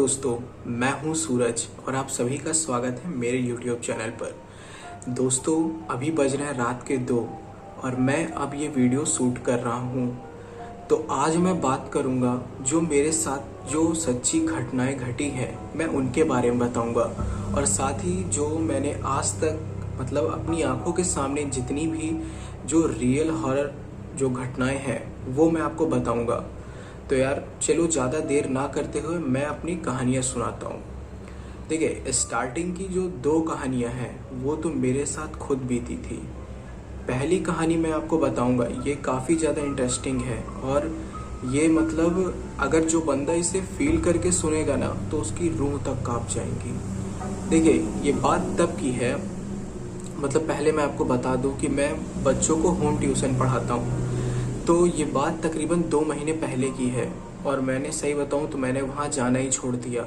दोस्तों, मैं हूं सूरज और आप सभी का स्वागत है मेरे YouTube चैनल पर। दोस्तों, अभी बज रहे हैं रात के 2 और मैं अब ये वीडियो शूट कर रहा हूं। तो आज मैं बात करूंगा जो मेरे साथ जो सच्ची घटनाएं घटी है, मैं उनके बारे में बताऊंगा। और साथ ही जो मैंने आज तक अपनी आंखों के सामने जितनी भी जो रियल हॉरर जो घटनाएं हैं वो मैं आपको बताऊंगा। तो यार चलो ज़्यादा देर ना करते हुए मैं अपनी कहानियाँ सुनाता हूँ। देखिए, स्टार्टिंग की जो 2 कहानियाँ हैं वो तो मेरे साथ खुद बीती थी। पहली कहानी मैं आपको बताऊंगा, ये काफ़ी ज़्यादा इंटरेस्टिंग है और ये अगर जो बंदा इसे फील करके सुनेगा ना तो उसकी रूह तक कांप जाएंगी। देखिए, ये बात तब की है, पहले मैं आपको बता दूं कि मैं बच्चों को होम ट्यूशन पढ़ाता हूँ। तो ये बात तकरीबन 2 महीने पहले की है और मैंने सही बताऊं तो मैंने वहाँ जाना ही छोड़ दिया।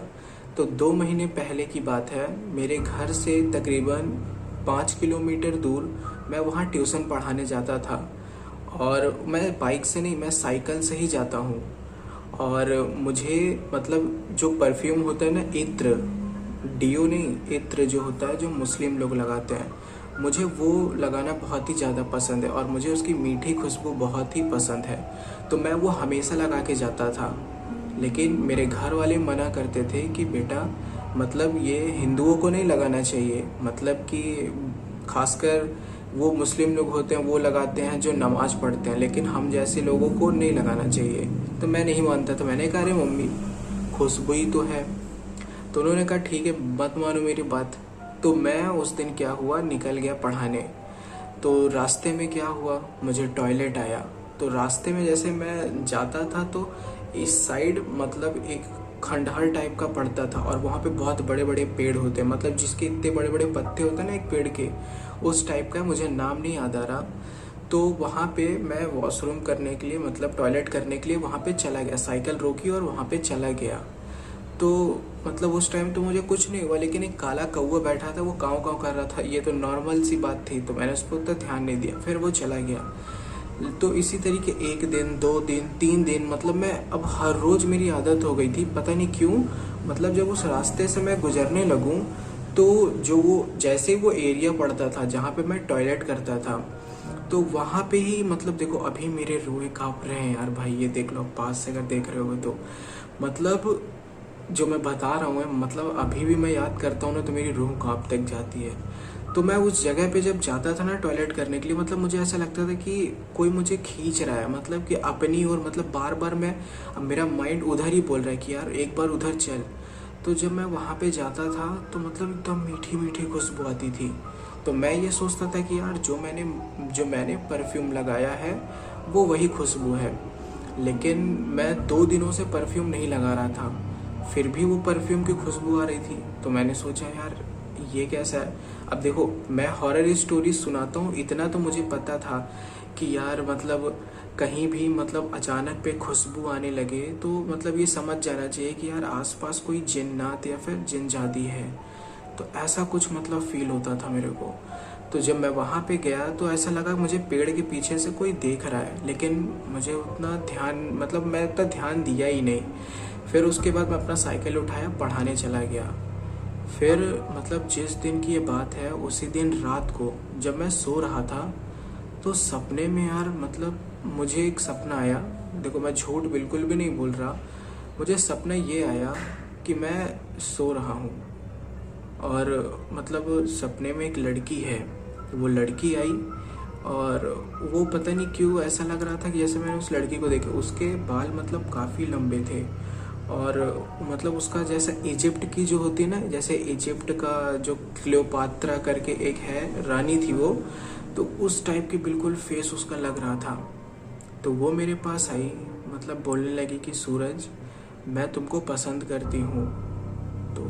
तो 2 महीने पहले की बात है, मेरे घर से तकरीबन 5 किलोमीटर दूर मैं वहाँ ट्यूशन पढ़ाने जाता था। और मैं बाइक से नहीं, मैं साइकिल से ही जाता हूँ। और मुझे जो परफ्यूम होता है ना, इत्र, डियो नहीं, इत्र जो होता है जो मुस्लिम लोग लगाते हैं, मुझे वो लगाना बहुत ही ज़्यादा पसंद है और मुझे उसकी मीठी खुशबू बहुत ही पसंद है। तो मैं वो हमेशा लगा के जाता था। लेकिन मेरे घर वाले मना करते थे कि बेटा ये हिंदुओं को नहीं लगाना चाहिए, कि खासकर वो मुस्लिम लोग होते हैं वो लगाते हैं जो नमाज पढ़ते हैं, लेकिन हम जैसे लोगों को नहीं लगाना चाहिए। तो मैं नहीं मानता था। मैंने कहा, अरे मम्मी, खुशबू ही तो है। तो उन्होंने कहा ठीक है, मत मानो मेरी बात। तो मैं उस दिन क्या हुआ, निकल गया पढ़ाने। तो रास्ते में क्या हुआ, मुझे टॉयलेट आया। तो रास्ते में जैसे मैं जाता था तो इस साइड एक खंडहर टाइप का पड़ता था और वहाँ पे बहुत बड़े बड़े पेड़ होते हैं, जिसके इतने बड़े बड़े पत्ते होते हैं ना एक पेड़ के, उस टाइप का, मुझे नाम नहीं याद आ रहा। तो वहाँ पे मैं वॉशरूम करने के लिए टॉयलेट करने के लिए वहाँ पे चला गया, साइकिल रोकी और वहाँ पे चला गया। तो उस टाइम तो मुझे कुछ नहीं हुआ, लेकिन एक काला कौवा बैठा था, वो काँव काँव कर रहा था। ये तो नॉर्मल सी बात थी, तो मैंने उस पर उतना ध्यान नहीं दिया, फिर वो चला गया। तो इसी तरीके 1 दिन, 2 दिन, 3 दिन, मैं अब हर रोज़ मेरी आदत हो गई थी, पता नहीं क्यों। जब उस रास्ते से मैं गुजरने लगूँ तो जो वो जैसे वो एरिया पड़ता था जहाँ पे मैं टॉयलेट करता था, तो वहाँ पे ही देखो, अभी मेरे रोए काँप रहे हैं यार भाई, ये देख लो, पास से अगर देख रहे हो तो जो मैं बता रहा हूँ, अभी भी मैं याद करता हूँ ना तो मेरी रूह कांप तक जाती है। तो मैं उस जगह पे जब जाता था ना टॉयलेट करने के लिए, मुझे ऐसा लगता था कि कोई मुझे खींच रहा है, कि अपनी और बार बार अब मेरा माइंड उधर ही बोल रहा है कि यार एक बार उधर चल। तो जब मैं वहाँ पे जाता था तो एकदम मीठी मीठी खुशबू आती थी। तो मैं ये सोचता था कि यार जो मैंने परफ्यूम लगाया है वो वही खुशबू है। लेकिन मैं 2 दिनों से परफ्यूम नहीं लगा रहा था, फिर भी वो परफ्यूम की खुशबू आ रही थी। तो मैंने सोचा यार ये कैसा है। अब देखो, मैं हॉरर स्टोरी सुनाता हूँ, इतना तो मुझे पता था कि यार कहीं भी अचानक पे खुशबू आने लगे तो ये समझ जाना चाहिए कि यार आसपास कोई जिन्नात या फिर जिनजादी है। तो ऐसा कुछ फील होता था मेरे को। तो जब मैं वहाँ पे गया तो ऐसा लगा मुझे पेड़ के पीछे से कोई देख रहा है, लेकिन मुझे उतना ध्यान मैं उतना ध्यान दिया ही नहीं। फिर उसके बाद मैं अपना साइकिल उठाया, पढ़ाने चला गया। फिर जिस दिन की ये बात है, उसी दिन रात को जब मैं सो रहा था तो सपने में यार मुझे एक सपना आया। देखो, मैं झूठ बिल्कुल भी नहीं बोल रहा, मुझे सपना ये आया कि मैं सो रहा हूँ और सपने में एक लड़की है। वो लड़की आई और वो पता नहीं क्यों ऐसा लग रहा था कि जैसे मैंने उस लड़की को देखा, उसके बाल काफ़ी लंबे थे और उसका जैसे इजिप्ट की जो होती है ना, जैसे इजिप्ट का जो क्लियोपात्रा करके एक है रानी थी वो, तो उस टाइप की बिल्कुल फेस उसका लग रहा था। तो वो मेरे पास आई, बोलने लगी कि सूरज, मैं तुमको पसंद करती हूँ। तो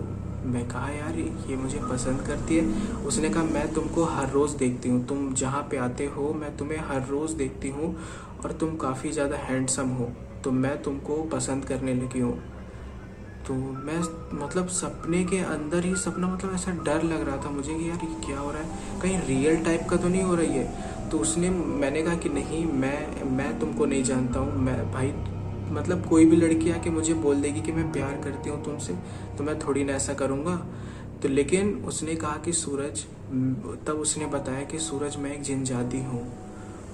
मैं कहा यार ये मुझे पसंद करती है। उसने कहा मैं तुमको हर रोज़ देखती हूँ, तुम जहाँ पे आते हो मैं तुम्हें हर रोज़ देखती हूँ और तुम काफ़ी ज़्यादा हैंडसम हो, तो मैं तुमको पसंद करने लगी हूँ। तो मैं सपने के अंदर ही सपना ऐसा डर लग रहा था मुझे कि यार ये क्या हो रहा है, कहीं रियल टाइप का तो नहीं हो रही है। तो मैंने कहा कि नहीं, मैं तुमको नहीं जानता हूँ, मैं भाई मतलब कोई भी लड़की आके मुझे बोल देगी कि मैं प्यार करती हूँ तुमसे, तो मैं थोड़ी ना ऐसा करूँगा। तो लेकिन उसने कहा कि सूरज, तब उसने बताया कि सूरज मैं एक जिनजाति हूँ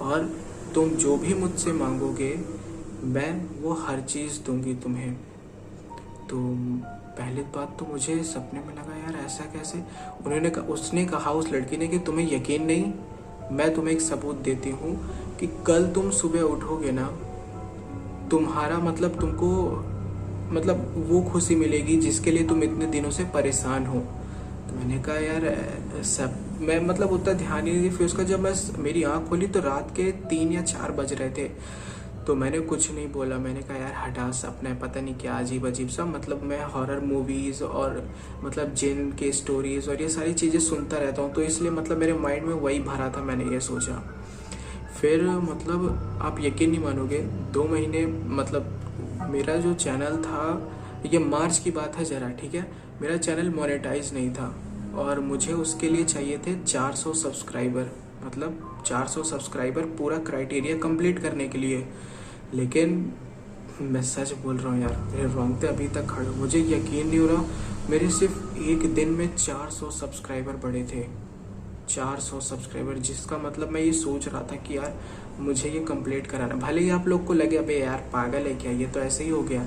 और तुम जो भी मुझसे मांगोगे मैं वो हर चीज़ दूंगी तुम्हें। तो पहली बात तो मुझे सपने में लगा यार ऐसा कैसे। उसने कहा उस लड़की ने कि तुम्हें यकीन नहीं, मैं तुम्हें एक सबूत देती हूँ कि कल तुम सुबह उठोगे ना, तुम्हारा मतलब तुमको मतलब वो खुशी मिलेगी जिसके लिए तुम इतने दिनों से परेशान हो। तो मैंने कहा यार सब मैं मतलब उतना ध्यान ही नहीं दिया। फिर उसका जब मैं मेरी आँख खोली तो रात के 3 या 4 बज रहे थे। तो मैंने कुछ नहीं बोला, मैंने कहा यार हटा सपना है, पता नहीं क्या अजीब अजीब सा। मतलब मैं हॉरर मूवीज़ और मतलब जिन के स्टोरीज़ और ये सारी चीज़ें सुनता रहता हूँ, तो इसलिए मतलब मेरे माइंड में वही भरा था। मैंने ये सोचा, फिर मतलब आप यकीन नहीं मानोगे, 2 महीने मतलब मेरा जो चैनल था, ये मार्च की बात है ज़रा, ठीक है। मेरा चैनल मोनेटाइज नहीं था और मुझे उसके लिए चाहिए थे 400 सब्सक्राइबर, मतलब 400 सब्सक्राइबर पूरा क्राइटेरिया कंप्लीट करने के लिए। लेकिन मैं सच बोल रहा हूँ यार, मेरे रोंगटे अभी तक खड़े, मुझे यकीन नहीं हो रहा। मेरे सिर्फ एक दिन में 400 सब्सक्राइबर बढ़े थे, 400 सब्सक्राइबर, जिसका मतलब मैं ये सोच रहा था कि यार मुझे ये कंप्लीट कराना। भले ही आप लोग को लगे अबे यार पागल है क्या, ये तो ऐसे ही हो गया,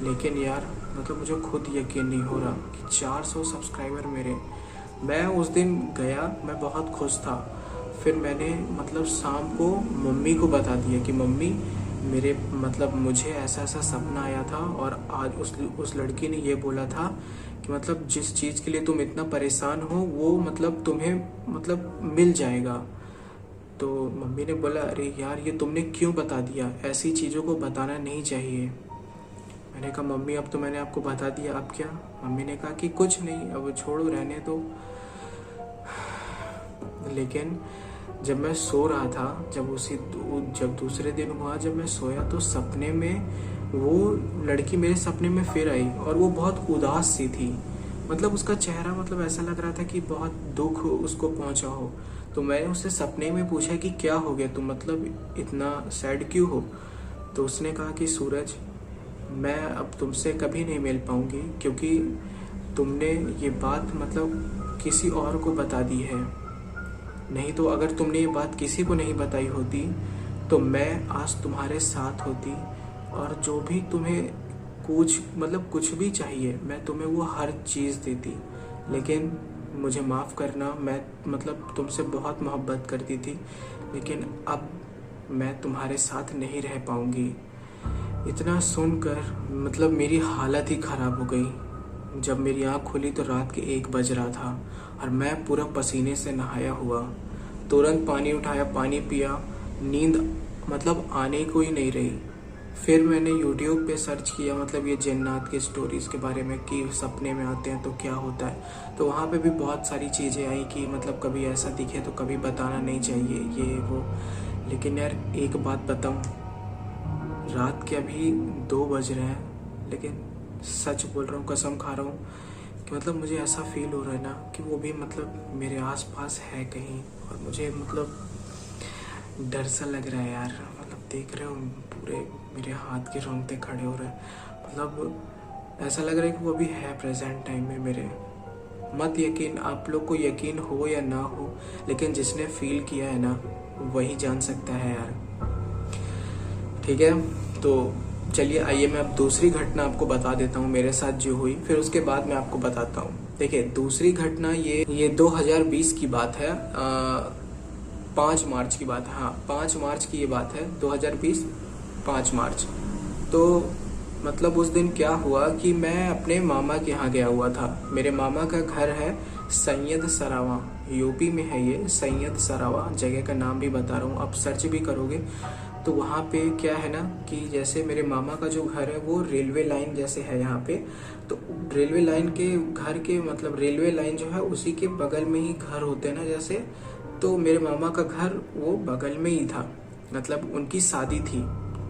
लेकिन यार मतलब मुझे खुद यकीन नहीं हो रहा कि 400 सब्सक्राइबर मेरे। मैं उस दिन गया, मैं बहुत खुश था। फिर मैंने मतलब शाम को मम्मी को बता दिया कि मम्मी मेरे मतलब मुझे ऐसा ऐसा सपना आया था और आज उस लड़की ने ये बोला था कि मतलब जिस चीज़ के लिए तुम इतना परेशान हो वो मतलब तुम्हें मतलब मिल जाएगा। तो मम्मी ने बोला अरे यार ये तुमने क्यों बता दिया, ऐसी चीज़ों को बताना नहीं चाहिए। मैंने कहा मम्मी अब तो मैंने आपको बता दिया, अब क्या। मम्मी ने कहा कि कुछ नहीं, अब छोड़ो रहने दो। लेकिन जब मैं सो रहा था, जब दूसरे दिन हुआ, जब मैं सोया तो सपने में वो लड़की मेरे सपने में फिर आई और वो बहुत उदास सी थी। मतलब उसका चेहरा मतलब ऐसा लग रहा था कि बहुत दुख उसको पहुंचा हो। तो मैंने उससे सपने में पूछा कि क्या हो गया, तुम मतलब इतना सैड क्यों हो। तो उसने कहा कि सूरज मैं अब तुमसे कभी नहीं मिल पाऊंगी क्योंकि तुमने ये बात मतलब किसी और को बता दी है। नहीं तो अगर तुमने ये बात किसी को नहीं बताई होती तो मैं आज तुम्हारे साथ होती और जो भी तुम्हें कुछ मतलब कुछ भी चाहिए मैं तुम्हें वो हर चीज़ देती। लेकिन मुझे माफ़ करना, मैं मतलब तुमसे बहुत मोहब्बत करती थी, लेकिन अब मैं तुम्हारे साथ नहीं रह पाऊंगी। इतना सुनकर मतलब मेरी हालत ही ख़राब हो गई। जब मेरी आँख खुली तो रात के 1 बज रहा था और मैं पूरा पसीने से नहाया हुआ। तुरंत पानी उठाया, पानी पिया, नींद मतलब आने को ही नहीं रही। फिर मैंने यूट्यूब पे सर्च किया मतलब ये जिन्नात की स्टोरीज़ के बारे में कि सपने में आते हैं तो क्या होता है। तो वहाँ पे भी बहुत सारी चीज़ें आई कि मतलब कभी ऐसा दिखे तो कभी बताना नहीं चाहिए, ये वो। लेकिन यार एक बात बताऊँ, रात के अभी 2 बज रहे हैं, लेकिन सच बोल रहा हूँ, कसम खा रहा हूँ कि मतलब मुझे ऐसा फील हो रहा है ना कि वो भी मतलब मेरे आसपास है कहीं। और मुझे मतलब डर सा लग रहा है यार। मतलब देख रहे हो पूरे मेरे हाथ के रोंगटे खड़े हो रहे हैं। मतलब ऐसा लग रहा है कि वो अभी है प्रेजेंट टाइम में मेरे। मत यकीन, आप लोग को यकीन हो या ना हो, लेकिन जिसने फील किया है ना वही जान सकता है यार। ठीक है, तो चलिए आइए मैं अब दूसरी घटना आपको बता देता हूँ मेरे साथ जो हुई, फिर उसके बाद मैं आपको बताता हूँ। देखिए दूसरी घटना ये 2020 की बात है, 5 मार्च की बात है। हाँ 5 मार्च की ये बात है, 2020 5 मार्च। तो मतलब उस दिन क्या हुआ कि मैं अपने मामा के यहाँ गया हुआ था। मेरे मामा का घर है सैयद सरावा, यूपी में है ये सैयद सरावा। जगह का नाम भी बता रहा हूँ, आप सर्च भी करोगे तो वहाँ पे क्या है ना कि जैसे मेरे मामा का जो घर है वो रेलवे लाइन जैसे है यहाँ पे। तो रेलवे लाइन के घर के मतलब रेलवे लाइन जो है उसी के बगल में ही घर होते हैं ना जैसे। तो मेरे मामा का घर वो बगल में ही था, मतलब उनकी शादी थी।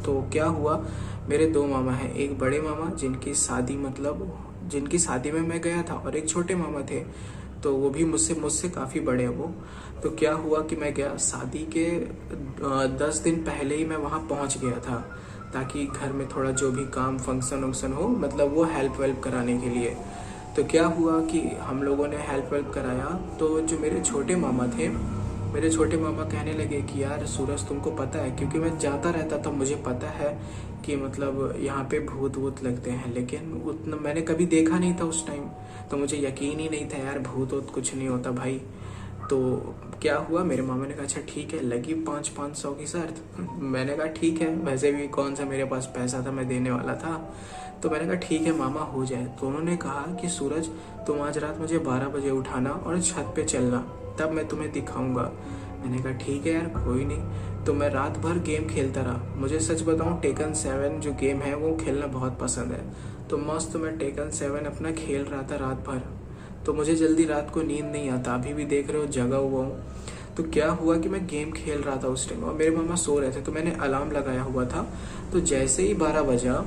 तो क्या हुआ, मेरे 2 मामा हैं, एक बड़े मामा जिनकी शादी में मैं गया था और एक छोटे मामा थे। तो वो भी मुझसे काफ़ी बड़े हैं वो। तो क्या हुआ कि मैं गया शादी के 10 दिन पहले ही मैं वहाँ पहुँच गया था। ताकि घर में थोड़ा जो भी काम फंक्शन वंक्शन हो मतलब वो हेल्प वेल्प कराने के लिए। तो क्या हुआ कि हम लोगों ने हेल्प वेल्प कराया। तो जो मेरे छोटे मामा थे, मेरे छोटे मामा कहने लगे कि यार सूरज तुमको पता है, क्योंकि मैं जाता रहता था, मुझे पता है कि मतलब यहाँ पे भूत वूत लगते हैं, लेकिन उतना मैंने कभी देखा नहीं था उस टाइम, तो मुझे यकीन ही नहीं था यार भूत वूत कुछ नहीं होता भाई। तो क्या हुआ, मेरे मामा ने कहा अच्छा ठीक है, लगी 500 की शर्त। मैंने कहा ठीक है, वैसे भी कौन सा मेरे पास पैसा था, मैं देने वाला था। तो मैंने कहा ठीक है मामा हो जाए। तो उन्होंने कहा कि सूरज तुम आज रात मुझे 12 बजे उठाना और छत पे चलना, तब मैं तुम्हें दिखाऊंगा। मैंने कहा ठीक है यार कोई नहीं। तो मैं रात भर गेम खेलता रहा। मुझे सच बताऊं टेकन 7 जो गेम है वो खेलना बहुत पसंद है। तो मस्त मैं टेकन 7 अपना खेल रहा था रात भर। तो मुझे जल्दी रात को नींद नहीं आता, अभी भी देख रहे हो जगा हुआ हूँ। तो क्या हुआ कि मैं गेम खेल रहा था उस टाइम और मेरे मामा सो रहे थे, तो मैंने अलार्म लगाया हुआ था। तो जैसे ही 12 बजा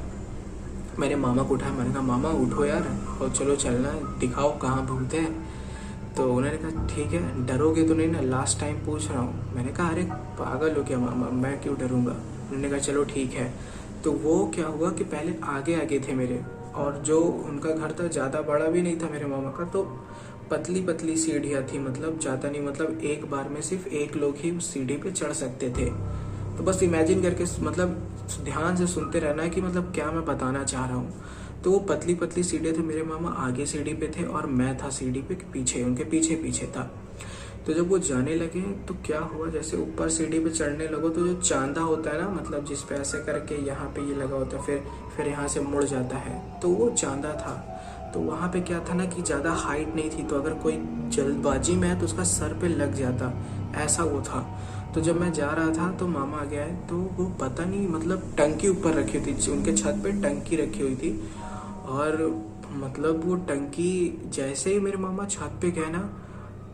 मैंने मामा को उठाया। मैंने कहा मामा उठो यार और चलो चलना है, दिखाओ कहाँ भूत है। तो उन्होंने कहा ठीक है, डरोगे तो नहीं ना, लास्ट टाइम पूछ रहा हूँ। मैंने कहा अरे पागल हो क्या मामा, मैं क्यों डरूंगा। उन्होंने कहा चलो ठीक है। तो वो क्या हुआ कि पहले आगे आगे थे मेरे, और जो उनका घर था ज़्यादा बड़ा भी नहीं था मेरे मामा का, तो पतली पतली सीढ़ियाँ थी, मतलब ज़्यादा नहीं, मतलब एक बार में सिर्फ एक लोग ही उस सीढ़ी पे चढ़ सकते थे। तो बस इमेजिन करके मतलब ध्यान से सुनते रहना है कि मतलब क्या मैं बताना चाह रहा हूँ। तो वो पतली पतली सीढ़ियाँ थे, मेरे मामा आगे सीढ़ी पे थे और मैं था सीढ़ी पे पीछे, उनके पीछे पीछे था। तो जब वो जाने लगे तो क्या हुआ, जैसे ऊपर सीढ़ी पे चढ़ने लगो तो जो चांदा होता है ना, मतलब जिस पे ऐसे करके यहाँ पे ये लगा होता है, फिर यहाँ से मुड़ जाता है, तो वो चांदा था। तो वहाँ पे क्या था ना कि ज़्यादा हाइट नहीं थी, तो अगर कोई जल्दबाजी में है तो उसका सर पे लग जाता, ऐसा वो था। तो जब मैं जा रहा था तो मामा आ गया है, तो वो पता नहीं मतलब टंकी ऊपर रखी हुई थी, उनके छत पे टंकी रखी हुई थी। और मतलब वो टंकी जैसे ही मेरे मामा छत पे गए ना,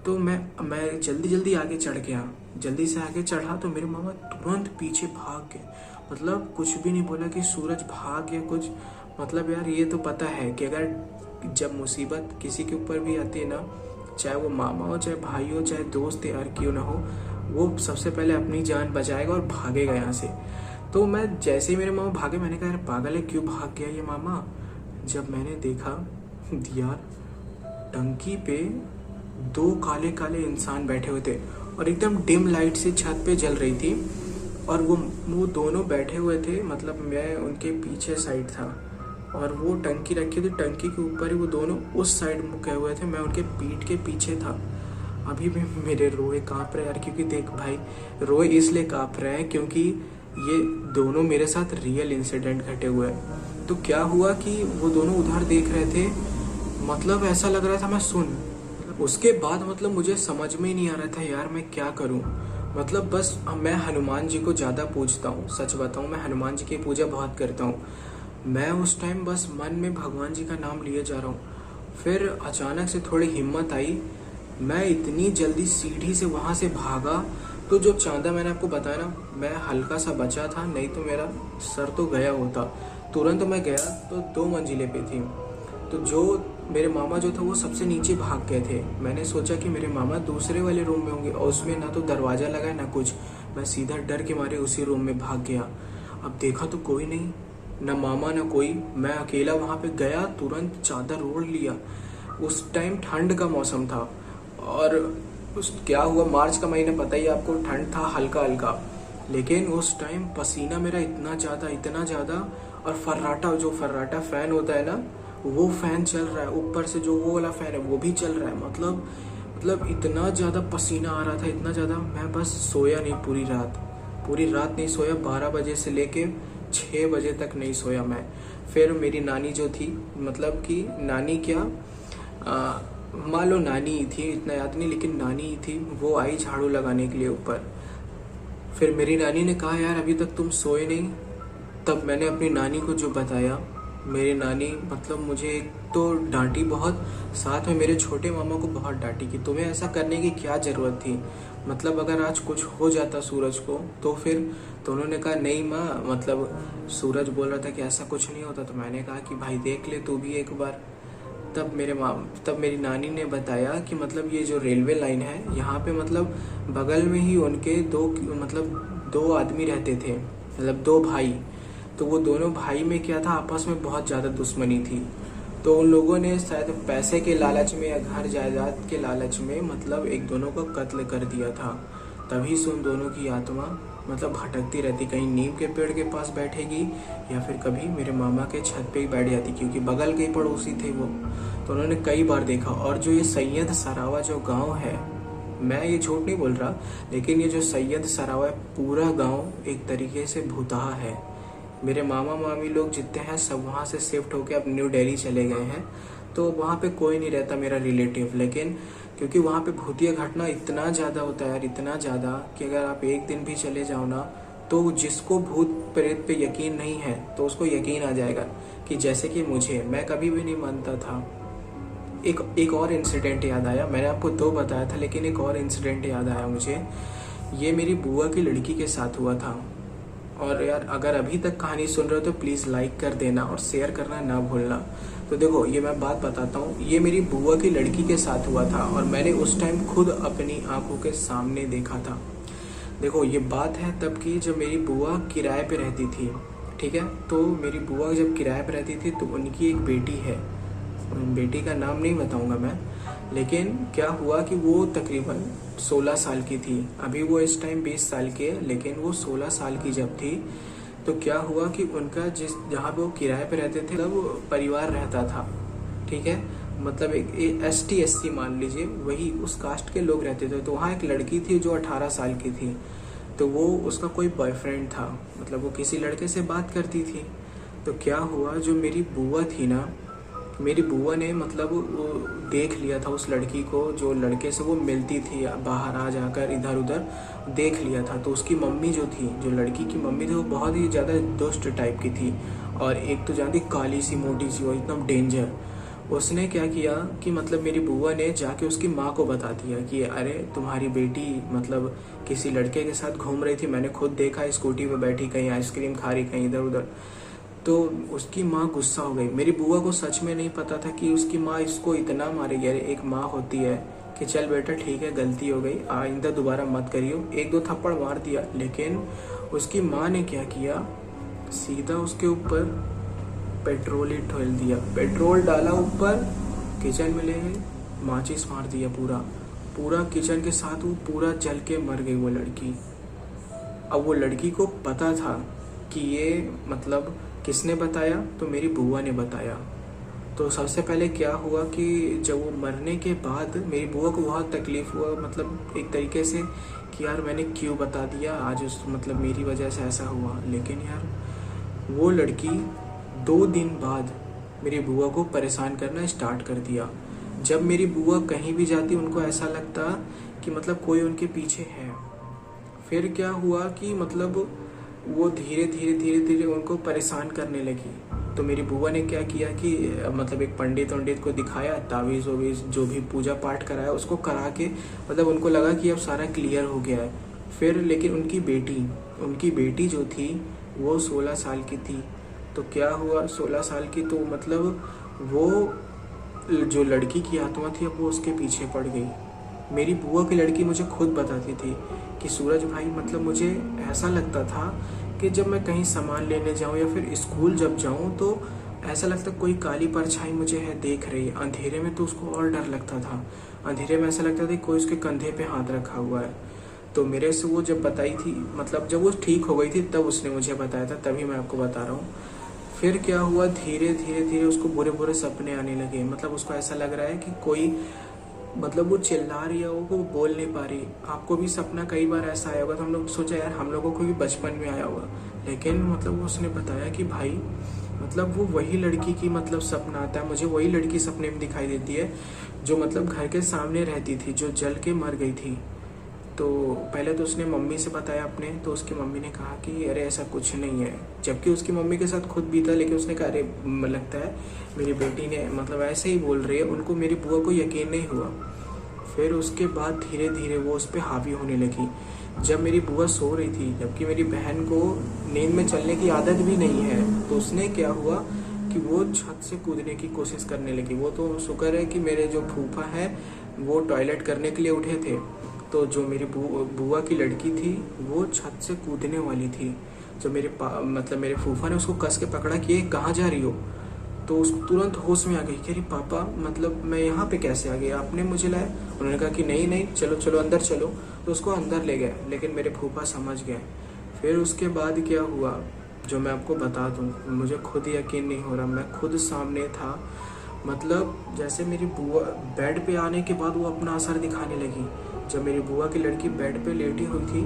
तो मैं जल्दी जल्दी आगे चढ़ गया। जल्दी से आगे चढ़ा तो मेरे मामा तुरंत पीछे भाग गए, मतलब कुछ भी नहीं बोला कि सूरज भाग या कुछ। मतलब यार ये तो पता है कि अगर जब मुसीबत किसी के ऊपर भी आती है ना, चाहे वो मामा हो, चाहे भाई हो, चाहे दोस्त यार क्यों ना हो, वो सबसे पहले अपनी जान बचाएगा और भागेगा यहाँ से। तो मैं जैसे ही मेरे मामा भागे, मैंने कहा यार पागल है, क्यों भाग गया ये मामा। जब मैंने देखा यार टंकी पे 2 काले काले इंसान बैठे हुए थे और एकदम डिम लाइट से छत पे जल रही थी, और वो दोनों बैठे हुए थे, मतलब मैं उनके पीछे साइड था और वो टंकी रखी थी, टंकी के ऊपर ही वो दोनों उस साइड मुके हुए थे, मैं उनके पीठ के पीछे था। अभी भी मेरे रोए काँप रहे यार, क्योंकि देख भाई रोए इसलिए काँप रहे हैं क्योंकि ये दोनों मेरे साथ रियल इंसिडेंट घटे हुए हैं। तो क्या हुआ कि वो दोनों उधर देख रहे थे, मतलब ऐसा लग रहा था मैं सुन। उसके बाद मतलब मुझे समझ में ही नहीं आ रहा था यार मैं क्या करूं। मतलब बस मैं हनुमान जी को ज़्यादा पूजता हूँ, सच बताऊँ मैं हनुमान जी की पूजा बहुत करता हूँ। मैं उस टाइम बस मन में भगवान जी का नाम लिए जा रहा हूँ। फिर अचानक से थोड़ी हिम्मत आई, मैं इतनी जल्दी सीढ़ी से वहाँ से भागा। तो जो चांदा मैंने आपको बताया ना, मैं हल्का सा बचा था, नहीं तो मेरा सर तो गया होता। तुरंत मैं गया तो 2 मंजिले पे थी। तो जो मेरे मामा जो था वो सबसे नीचे भाग गए थे। मैंने सोचा कि मेरे मामा दूसरे वाले रूम में होंगे और उसमें ना तो दरवाज़ा लगा है ना कुछ। मैं सीधा डर के मारे उसी रूम में भाग गया। अब देखा तो कोई नहीं, ना मामा ना कोई, मैं अकेला वहाँ पे गया, तुरंत चादर ओढ़ लिया। उस टाइम ठंड का मौसम था और उस क्या हुआ, मार्च का महीना, पता ही आपको, ठंड था हल्का हल्का, लेकिन उस टाइम पसीना मेरा इतना ज़्यादा। और फर्राटा, जो फर्राटा फ़ैन होता है ना, वो फ़ैन चल रहा है, ऊपर से जो वो वाला फ़ैन है वो भी चल रहा है। मतलब इतना ज़्यादा पसीना आ रहा था, इतना ज़्यादा, मैं बस सोया नहीं पूरी रात नहीं सोया। 12 बजे से लेके 6 बजे तक नहीं सोया मैं। फिर मेरी नानी जो थी, मतलब कि नानी क्या, मान लो नानी ही थी, इतना याद नहीं, लेकिन नानी ही थी, वो आई झाड़ू लगाने के लिए ऊपर। फिर मेरी नानी ने कहा यार अभी तक तुम सोए नहीं। तब मैंने अपनी नानी को जो बताया, मेरी नानी मतलब मुझे एक तो डांटी बहुत, साथ में मेरे छोटे मामा को बहुत डांटी कि तुम्हें ऐसा करने की क्या ज़रूरत थी, मतलब अगर आज कुछ हो जाता सूरज को तो फिर। तो उन्होंने कहा नहीं माँ, मतलब सूरज बोल रहा था कि ऐसा कुछ नहीं होता। तो मैंने कहा कि भाई देख ले तू भी एक बार। तब मेरी नानी ने बताया कि मतलब ये जो रेलवे लाइन है यहाँ पे, मतलब बगल में ही उनके 2 आदमी रहते थे, मतलब 2 भाई। तो वो दोनों भाई में क्या था, आपस में बहुत ज़्यादा दुश्मनी थी। तो उन लोगों ने शायद पैसे के लालच में या घर जायदाद के लालच में मतलब एक दोनों को कत्ल कर दिया था। तभी से उन दोनों की आत्मा मतलब भटकती रहती, कहीं नीम के पेड़ के पास बैठेगी या फिर कभी मेरे मामा के छत पे ही बैठ जाती, क्योंकि बगल के ही पड़ोसी थे वो। तो उन्होंने कई बार देखा। और जो ये सैयद सरावा जो गांव है, मैं ये झूठ नहीं बोल रहा, लेकिन ये जो सैयद सरावा है, पूरा गांव एक तरीके से भूतहा है। मेरे मामा मामी लोग जितने हैं सब वहाँ से शिफ्ट होके अब न्यू दिल्ली चले गए हैं, तो वहाँ पे कोई नहीं रहता मेरा रिलेटिव। लेकिन क्योंकि वहाँ पे भूतिया घटना इतना ज़्यादा होता है यार, इतना ज़्यादा कि अगर आप एक दिन भी चले जाओ ना, तो जिसको भूत प्रेत पे यकीन नहीं है तो उसको यकीन आ जाएगा। कि जैसे कि मुझे, मैं कभी भी नहीं मानता था। एक और इंसिडेंट याद आया, मैंने आपको दो बताया था लेकिन एक और इंसिडेंट याद आया मुझे। ये मेरी बुआ की लड़की के साथ हुआ था। और यार अगर अभी तक कहानी सुन रहे हो तो प्लीज़ लाइक कर देना और शेयर करना ना भूलना। तो देखो, ये मैं बात बताता हूँ, ये मेरी बुआ की लड़की के साथ हुआ था और मैंने उस टाइम खुद अपनी आंखों के सामने देखा था। देखो, ये बात है तब की जब मेरी बुआ किराए पे रहती थी, ठीक है। तो मेरी बुआ जब किराए पे रहती थी तो उनकी एक बेटी है, बेटी का नाम नहीं बताऊंगा मैं, लेकिन क्या हुआ कि वो तकरीबन 16 साल की थी। अभी वो इस टाइम 20 साल की है, लेकिन वो 16 साल की जब थी तो क्या हुआ कि उनका जहाँ पे वो किराए पे रहते थे तब परिवार रहता था, ठीक है। मतलब एक ST SC मान लीजिए, वही उस कास्ट के लोग रहते थे। तो वहाँ एक लड़की थी जो 18 साल की थी। तो वो, उसका कोई बॉयफ्रेंड था, मतलब वो किसी लड़के से बात करती थी। तो क्या हुआ, जो मेरी बुआ थी ना, मेरी बुआ ने मतलब वो देख लिया था उस लड़की को, जो लड़के से वो मिलती थी बाहर आ जाकर इधर उधर देख लिया था। तो उसकी मम्मी जो थी, जो लड़की की मम्मी थी, वो बहुत ही ज़्यादा दुष्ट टाइप की थी। और एक तो जानती, काली सी मोटी सी और एकदम डेंजर। उसने क्या किया कि मतलब मेरी बुआ ने जाके उसकी माँ को बता दिया कि अरे तुम्हारी बेटी मतलब किसी लड़के के साथ घूम रही थी, मैंने खुद देखा, स्कूटी पे बैठी, कहीं आइसक्रीम खा रही, कहीं इधर उधर। तो उसकी माँ गुस्सा हो गई। मेरी बुआ को सच में नहीं पता था कि उसकी माँ इसको इतना मारेगी। अरे एक माँ होती है कि चल बेटा ठीक है, गलती हो गई, आइंदा दोबारा मत करियो, एक दो थप्पड़ मार दिया। लेकिन उसकी माँ ने क्या किया, सीधा उसके ऊपर पेट्रोल ही डाल दिया, पेट्रोल डाला ऊपर, किचन में ले गई, माचिस मार दिया, पूरा पूरा किचन के साथ वो पूरा जल के मर गई वो लड़की। अब वो लड़की को पता था कि ये मतलब किसने बताया, तो मेरी बुआ ने बताया। तो सबसे पहले क्या हुआ कि जब वो मरने के बाद मेरी बुआ को बहुत तकलीफ हुआ, मतलब एक तरीके से कि यार मैंने क्यों बता दिया, आज उस मतलब मेरी वजह से ऐसा हुआ। लेकिन यार वो लड़की 2 दिन बाद मेरी बुआ को परेशान करना स्टार्ट कर दिया। जब मेरी बुआ कहीं भी जाती उनको ऐसा लगता कि मतलब कोई उनके पीछे है। फिर क्या हुआ कि मतलब वो धीरे धीरे धीरे धीरे उनको परेशान करने लगी। तो मेरी बुआ ने क्या किया कि मतलब एक पंडित को दिखाया, तावीज़ वावीज़ जो भी पूजा पाठ कराया उसको करा के, मतलब उनको लगा कि अब सारा क्लियर हो गया है। फिर लेकिन उनकी बेटी जो थी वो 16 साल की थी। तो क्या हुआ, 16 साल की, तो मतलब वो जो लड़की की आत्मा थी अब वो उसके पीछे पड़ गई। मेरी बुआ की लड़की मुझे खुद बताती थी कि सूरज भाई मतलब मुझे ऐसा लगता था कि जब मैं कहीं सामान लेने जाऊं या फिर स्कूल जब जाऊं तो ऐसा लगता कोई काली परछाई मुझे है देख रही है। अंधेरे में तो उसको और डर लगता था, अंधेरे में ऐसा लगता था कि कोई उसके कंधे पे हाथ रखा हुआ है। तो मेरे से वो जब बताई थी, मतलब जब वो ठीक हो गई थी तब उसने मुझे बताया था, तभी मैं आपको बता रहा हूँ। फिर क्या हुआ, धीरे धीरे धीरे उसको बुरे बुरे सपने आने लगे। मतलब उसको ऐसा लग रहा है कि कोई, मतलब वो चिल्ला रही है, वो बोल नहीं पा रही। आपको भी सपना कई बार ऐसा आया होगा, तो हम लोग सोचा यार हम लोगों को भी बचपन में आया होगा। लेकिन मतलब उसने बताया कि भाई मतलब वो वही लड़की की मतलब सपना आता है, मुझे वही लड़की सपने में दिखाई देती है जो मतलब घर के सामने रहती थी, जो जल के मर गई थी। तो पहले तो उसने मम्मी से बताया अपने, तो उसकी मम्मी ने कहा कि अरे ऐसा कुछ नहीं है, जबकि उसकी मम्मी के साथ खुद भी था। लेकिन उसने कहा अरे लगता है मेरी बेटी ने मतलब ऐसे ही बोल रही है, उनको मेरी बुआ को यकीन नहीं हुआ। फिर उसके बाद धीरे धीरे वो उस पर हावी होने लगी। जब मेरी बुआ सो रही थी, जबकि मेरी बहन को नींद में चलने की आदत भी नहीं है, तो उसने क्या हुआ कि वो छत से कूदने की कोशिश करने लगी। वो तो शुक्र है कि मेरे जो फूफा है वो टॉयलेट करने के लिए उठे थे, तो जो मेरी बुआ की लड़की थी वो छत से कूदने वाली थी। जब मतलब मेरे फूफा ने उसको कस के पकड़ा कि ये कहाँ जा रही हो, तो उसको तुरंत होश में आ गई, कह रही पापा मतलब मैं यहाँ पे कैसे आ गई, आपने मुझे लाया। उन्होंने कहा कि नहीं नहीं चलो चलो अंदर चलो, तो उसको अंदर ले गए, लेकिन मेरे फूफा समझ गए। फिर उसके बाद क्या हुआ जो मैं आपको बता दूं, मुझे खुद यकीन नहीं हो रहा, मैं खुद सामने था। मतलब जैसे मेरी बुआ बेड पे आने के बाद वो अपना असर दिखाने लगी। जब मेरी बुआ की लड़की बेड पे लेटी हुई थी,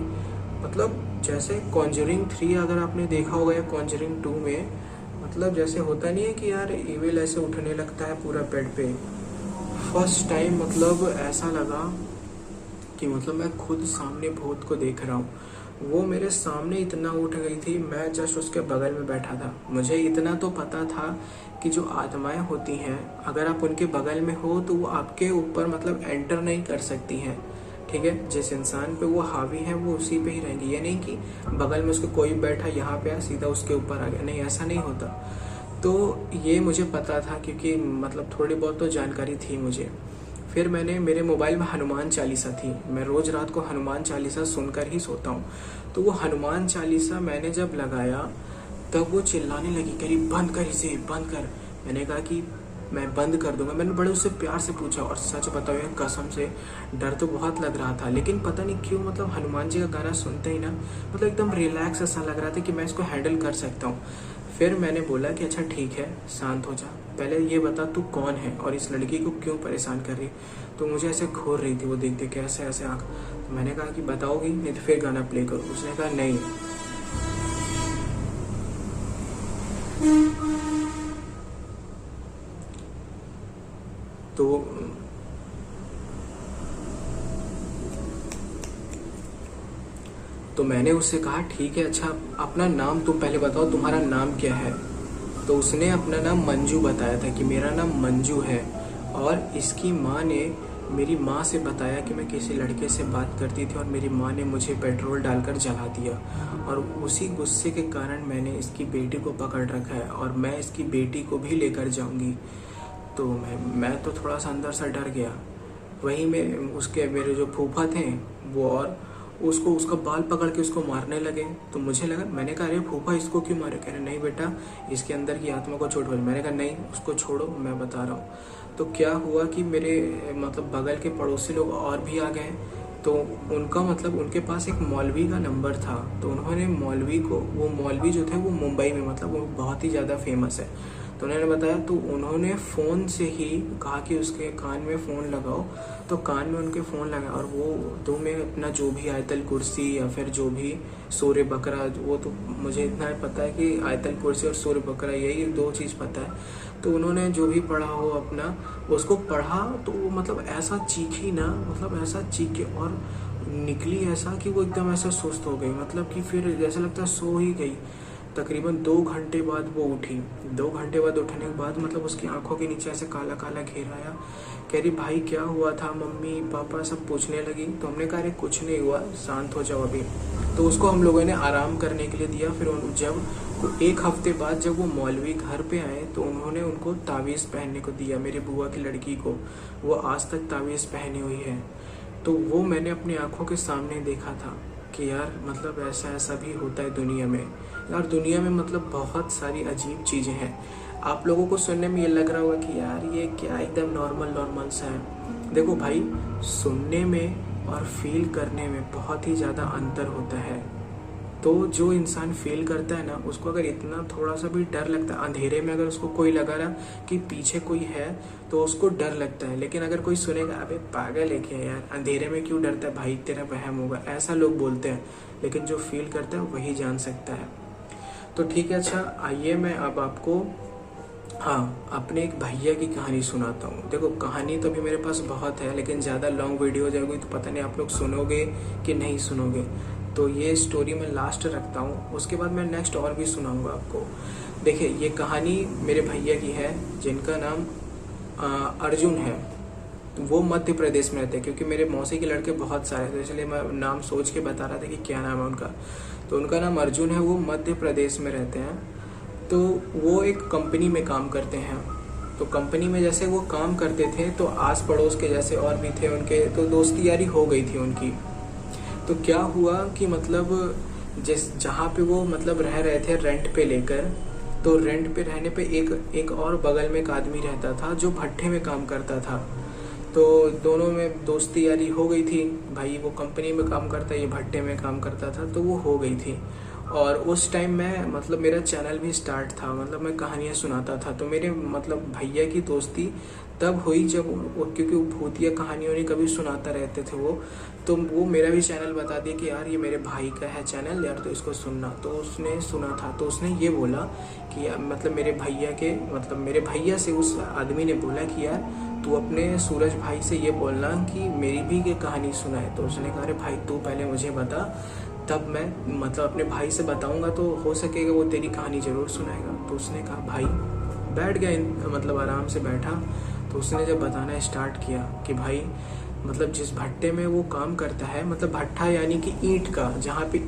मतलब जैसे कॉन्जरिंग 3 अगर आपने देखा होगा या कॉन्जरिंग 2 में, मतलब जैसे होता नहीं है कि यार इविल ऐसे उठने लगता है पूरा बेड पे। फर्स्ट टाइम मतलब ऐसा लगा कि मतलब मैं खुद सामने भूत को देख रहा हूँ। वो मेरे सामने इतना उठ गई थी, मैं जस्ट उसके बगल में बैठा था। मुझे इतना तो पता था कि जो आत्माएं होती हैं अगर आप उनके बगल में हो तो वो आपके ऊपर मतलब एंटर नहीं कर सकती हैं, ठीक है। जिस इंसान पे वो हावी है वो उसी पे ही रहेंगी। ये नहीं कि बगल में उसके कोई बैठा यहाँ पे सीधा उसके ऊपर आ गया, नहीं ऐसा नहीं होता। तो ये मुझे पता था क्योंकि मतलब थोड़ी बहुत तो जानकारी थी मुझे। फिर मैंने मेरे मोबाइल में हनुमान चालीसा थी, मैं रोज़ रात को हनुमान चालीसा सुनकर ही सोता हूँ। तो वो हनुमान चालीसा मैंने जब लगाया तब वो चिल्लाने लगी, कह रही बंद कर इसे बंद कर। मैंने कहा कि मैं बंद कर दूंगा। मैंने बड़े उससे प्यार से पूछा, और सच बताओ यार कसम से डर तो बहुत लग रहा था, लेकिन पता नहीं क्यों मतलब हनुमान जी का गाना सुनते ही ना मतलब एकदम रिलैक्स ऐसा लग रहा था कि मैं इसको हैंडल कर सकता हूँ। फिर मैंने बोला कि अच्छा ठीक है शांत हो जा, पहले ये बता तू कौन है और इस लड़की को क्यों परेशान कर रही। तो मुझे ऐसे घूर रही थी वो देख देख के ऐसे ऐसे आँख। तो मैंने कहा कि बताओगी नहीं तो फिर गाना प्ले करो। उसने कहा नहीं। तो मैंने उससे कहा ठीक है अच्छा अपना नाम तुम पहले बताओ, तुम्हारा नाम क्या है। तो उसने अपना नाम मंजू बताया था कि मेरा नाम मंजू है, और इसकी माँ ने मेरी माँ से बताया कि मैं किसी लड़के से बात करती थी और मेरी माँ ने मुझे पेट्रोल डालकर जला दिया, और उसी गुस्से के कारण मैंने इसकी बेटी को पकड़ रखा है और मैं इसकी बेटी को भी लेकर जाऊंगी। तो मैं तो थोड़ा सा अंदर से डर गया। वहीं में उसके मेरे जो फूफा थे वो और उसको उसका बाल पकड़ के उसको मारने लगे। तो मुझे लगा, मैंने कहा अरे फूफा इसको क्यों मारे, कह रहे नहीं बेटा इसके अंदर की आत्मा को छोड़। मैंने कहा नहीं उसको छोड़ो मैं बता रहा हूँ। तो क्या हुआ कि मेरे मतलब बगल के पड़ोसी लोग और भी आ गए। तो उनका मतलब उनके पास एक मौलवी का नंबर था, तो उन्होंने मौलवी को, वो मौलवी जो थे वो मुंबई में मतलब वो बहुत ही ज़्यादा फेमस है, तो उन्होंने बताया। तो उन्होंने फ़ोन से ही कहा कि उसके कान में फ़ोन लगाओ, तो कान में उनके फ़ोन लगाया और वो उर्दू में अपना जो भी आयतल कुर्सी या फिर जो भी सूर्य बकरा, वो तो मुझे इतना पता है कि आयतल कुर्सी और सूर्य बकरा यही 2 चीज़ पता है। तो उन्होंने जो भी पढ़ा हो अपना उसको पढ़ा, तो वो मतलब ऐसा चीखी ना, मतलब ऐसा चीखे और निकली ऐसा कि वो एकदम ऐसा सुस्त हो गई, मतलब कि फिर जैसा लगता है सो ही गई। तकरीबन 2 घंटे बाद वो उठी। 2 घंटे बाद उठने के बाद मतलब उसकी आंखों के नीचे ऐसे काला काला घेर आया। कह रही भाई क्या हुआ था, मम्मी पापा सब पूछने लगी। तो हमने कहा अरे कुछ नहीं हुआ शांत हो जाओ अभी। तो उसको हम लोगों ने आराम करने के लिए दिया। फिर जब 1 हफ्ते बाद जब वो मौलवी घर पे आए तो उन्होंने उनको तावीज़ पहनने को दिया, मेरी बुआ की लड़की को। वो आज तक तावीज़ पहनी हुई है। तो वो मैंने अपनी आंखों के सामने देखा था कि यार मतलब ऐसा ऐसा भी होता है दुनिया में। यार दुनिया में मतलब बहुत सारी अजीब चीज़ें हैं। आप लोगों को सुनने में ये लग रहा होगा कि यार ये क्या एकदम नॉर्मल सा है। देखो भाई, सुनने में और फील करने में बहुत ही ज़्यादा अंतर होता है। तो जो इंसान फील करता है ना, उसको अगर इतना थोड़ा सा भी डर लगता है, अंधेरे में अगर उसको कोई लगा ना कि पीछे कोई है तो उसको डर लगता है। लेकिन अगर कोई सुनेगा अबे पागल है क्या यार, अंधेरे में क्यों डरता है भाई, तेरा वहम होगा, ऐसा लोग बोलते हैं। लेकिन जो फील करता है वही जान सकता है। तो ठीक है, अच्छा आइए मैं अब आपको अपने एक भैया की कहानी सुनाता हूँ। देखो कहानी तो अभी मेरे पास बहुत है, लेकिन ज़्यादा लॉन्ग वीडियो हो जाएगी तो पता नहीं आप लोग सुनोगे कि नहीं सुनोगे। तो ये स्टोरी मैं लास्ट रखता हूँ, उसके बाद मैं नेक्स्ट और भी सुनाऊँगा आपको। देखिए ये कहानी मेरे भैया की है जिनका नाम अर्जुन है। तो वो मध्य प्रदेश में रहते हैं, क्योंकि मेरे मौसी के लड़के बहुत सारे थे, इसलिए मैं नाम सोच के बता रहा था कि क्या नाम है उनका। तो उनका नाम अर्जुन है, वो मध्य प्रदेश में रहते हैं। तो वो एक कंपनी में काम करते हैं। तो कंपनी में जैसे वो काम करते थे तो आस पड़ोस के जैसे और भी थे उनके, तो दोस्ती यारी हो गई थी उनकी। तो क्या हुआ कि मतलब जहाँ पे वो मतलब रह रहे थे रेंट पे लेकर, तो रेंट पे रहने पे एक और बगल में एक आदमी रहता था जो भट्ठे में काम करता था। तो दोनों में दोस्ती यारी हो गई थी। भाई वो कंपनी में काम करता, ये भट्टे में काम करता था, तो वो हो गई थी। और उस टाइम मैं मतलब मेरा चैनल भी स्टार्ट था, मतलब मैं कहानियाँ सुनाता था। तो मेरे मतलब भैया की दोस्ती तब हुई जब क्योंकि वो भूतिया कहानियों ने कभी सुनाता रहते थे वो, तो वो मेरा भी चैनल बता दिया कि यार ये मेरे भाई का है चैनल यार, तो इसको सुनना। तो उसने सुना था, तो उसने ये बोला कि मतलब मेरे भैया के मतलब मेरे भैया से उस आदमी ने बोला कि यार तू अपने सूरज भाई से ये बोलना कि मेरी भी ये कहानी सुनाए। तो उसने कहा अरे भाई तू पहले मुझे बता, तब मैं मतलब अपने भाई से बताऊंगा तो हो सकेगा वो तेरी कहानी ज़रूर सुनाएगा। तो उसने कहा भाई, बैठ गया मतलब आराम से बैठा। तो उसने जब बताना स्टार्ट किया कि भाई मतलब जिस भट्टे में वो काम करता है, मतलब भट्ठा यानी कि ईंट का, जहाँ पे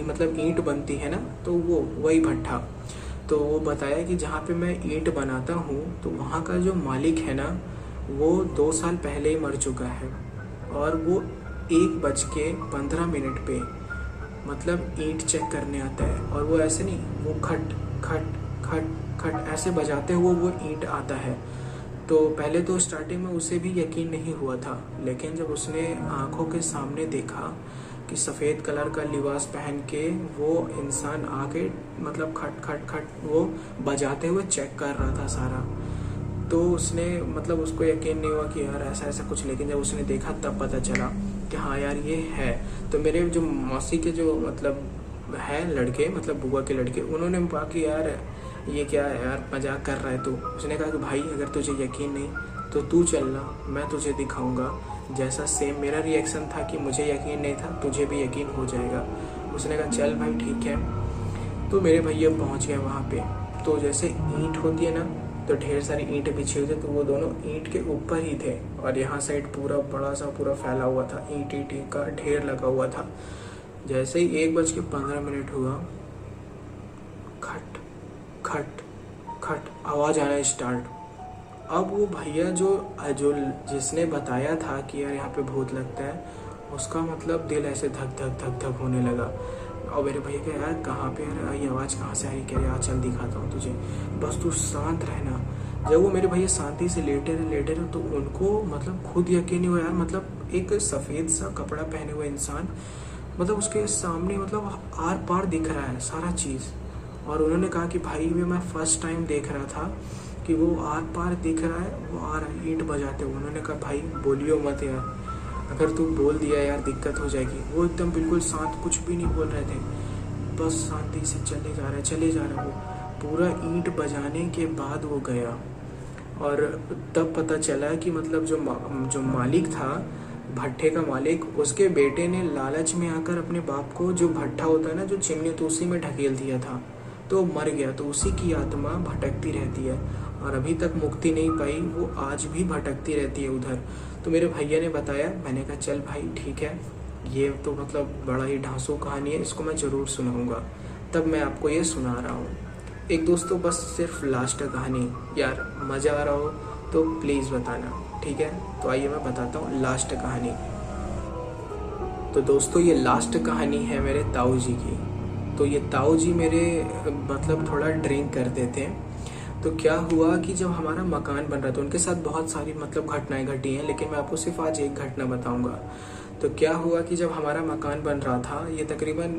मतलब ईंट बनती है ना, तो वो वही भट्ठा। तो वो बताया कि जहाँ पे मैं ईंट बनाता हूँ तो वहाँ का जो मालिक है ना, वो 2 साल पहले ही मर चुका है। और वो 1:15 पे मतलब ईंट चेक करने आता है। और वो ऐसे नहीं, वो खट खट खट खट ऐसे बजाते हुए वो ईंट आता है। तो पहले तो स्टार्टिंग में उसे भी यकीन नहीं हुआ था, लेकिन जब उसने आंखों के सामने देखा कि सफ़ेद कलर का लिबास पहन के वो इंसान आके मतलब खट खट खट वो बजाते हुए चेक कर रहा था सारा, तो उसने मतलब उसको यकीन नहीं हुआ कि यार ऐसा ऐसा कुछ। लेकिन जब उसने देखा तब पता चला कि हाँ यार ये है। तो मेरे जो मौसी के जो मतलब है लड़के, मतलब बुआ के लड़के, उन्होंने कहा कि यार ये क्या है यार, मजाक कर रहा है तू। उसने कहा कि भाई अगर तुझे यकीन नहीं तो तू चलना, मैं तुझे दिखाऊंगा। जैसा सेम मेरा रिएक्शन था कि मुझे यकीन नहीं था, तुझे भी यकीन हो जाएगा। उसने कहा चल भाई ठीक है। तो मेरे भैया पहुंच गए वहाँ पे। तो जैसे ईंट होती है ना, तो ढेर सारी ईंट बिछी हुई थी, तो वो दोनों ईंट के ऊपर ही थे। और यहाँ साइड पूरा बड़ा सा पूरा फैला हुआ था, ईंट ईंट का ढेर लगा हुआ था। जैसे ही 1:15 हुआ, खट खट खट आवाज़ आना स्टार्ट। अब वो भैया जो जो जिसने बताया था कि यार यहाँ पे भूत लगता है, उसका मतलब दिल ऐसे धक धक धक धक होने लगा। और मेरे भैया कह यार कहाँ पे यार ये आवाज़ कहाँ से आ रही, कह रहे यार चल दिखाता हूँ तुझे, बस तू शांत रहना। जब वो मेरे भैया शांति से लेटे रहे तो उनको मतलब खुद यकीन नहीं हुआ यार, मतलब एक सफ़ेद सा कपड़ा पहने हुए इंसान मतलब उसके सामने मतलब आर पार दिख रहा है सारा चीज़। और उन्होंने कहा कि भाई मैं फर्स्ट टाइम देख रहा था कि वो आर पार दिख रहा है, वो आ रहा है ईंट बजाते हुए। उन्होंने कहा भाई बोलियो मत यार, अगर तू बोल दिया यार दिक्कत हो जाएगी। वो एकदम बिल्कुल शांत, कुछ भी नहीं बोल रहे थे, बस शांति से चले जा रहे वो। पूरा ईंट बजाने के बाद वो गया। और तब पता चला कि मतलब जो मालिक था, भट्ठे का मालिक, उसके बेटे ने लालच में आकर अपने बाप को, जो भट्ठा होता है ना जो चिमनी, तो उसी में ढकेल दिया था, तो मर गया। तो उसी की आत्मा भटकती रहती है और अभी तक मुक्ति नहीं पाई, वो आज भी भटकती रहती है उधर। तो मेरे भैया ने बताया, मैंने कहा चल भाई ठीक है, ये तो मतलब बड़ा ही ढांसू कहानी है, इसको मैं ज़रूर सुनाऊंगा। तब मैं आपको ये सुना रहा हूँ। एक दोस्तों बस सिर्फ लास्ट कहानी, यार मज़ा आ रहा हो तो प्लीज़ बताना, ठीक है। तो आइए मैं बताता हूँ लास्ट कहानी। तो दोस्तों ये लास्ट कहानी है मेरे ताऊ जी की। तो ये ताऊ जी मेरे मतलब थोड़ा ड्रिंक करते थे। तो क्या हुआ कि जब हमारा मकान बन रहा था, उनके साथ बहुत सारी मतलब घटनाएं घटी हैं, लेकिन मैं आपको सिर्फ आज एक घटना बताऊंगा। तो क्या हुआ कि जब हमारा मकान बन रहा था, ये तकरीबन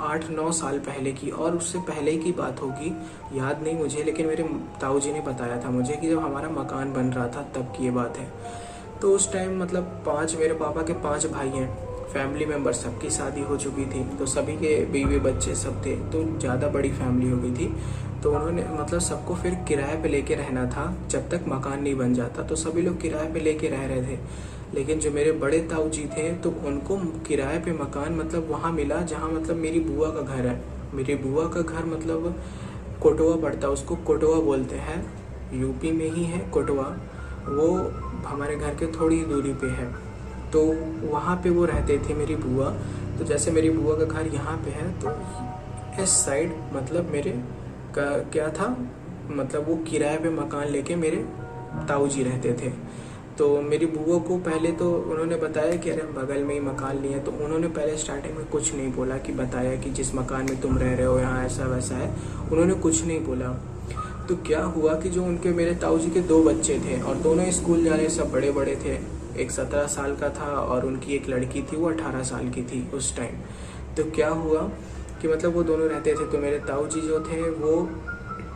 8-9 साल पहले की, और उससे पहले की बात होगी, याद नहीं मुझे, लेकिन मेरे ताऊ जी ने बताया था मुझे कि जब हमारा मकान बन रहा था तब की ये बात है। तो उस टाइम मतलब मेरे पापा के 5 भाई हैं, फैमिली मेम्बर सबकी शादी हो चुकी थी, तो सभी के बीवी बच्चे सब थे, तो ज़्यादा बड़ी फैमिली हो गई थी। तो उन्होंने मतलब सबको फिर किराए पे लेके रहना था जब तक मकान नहीं बन जाता, तो सभी लोग किराए पे लेके रह रहे थे। लेकिन जो मेरे बड़े ताऊ जी थे, तो उनको किराए पे मकान मतलब वहाँ मिला जहाँ मतलब मेरी बुआ का घर है। मेरी बुआ का घर मतलब कोटवा पड़ता है, उसको कोटवा बोलते हैं, यूपी में ही है कोटवा, वो हमारे घर के थोड़ी दूरी पे है। तो वहाँ पे वो रहते थे मेरी बुआ। तो जैसे मेरी बुआ का घर यहाँ पे है, तो इस साइड मतलब मेरे का क्या था, मतलब वो किराए पे मकान लेके मेरे ताऊ जी रहते थे। तो मेरी बुआ को पहले तो उन्होंने बताया कि अरे बगल में ही मकान लिए, तो उन्होंने पहले स्टार्टिंग में कुछ नहीं बोला, कि बताया कि जिस मकान में तुम रह रहे हो यहाँ ऐसा वैसा है, उन्होंने कुछ नहीं बोला। तो क्या हुआ कि जो उनके मेरे ताऊ जी के 2 बच्चे थे और दोनों स्कूल जाने सब बड़े बड़े थे, एक 17 साल का था और उनकी एक लड़की थी वो 18 साल की थी उस टाइम। तो क्या हुआ कि मतलब वो दोनों रहते थे, तो मेरे ताऊ जी जो थे वो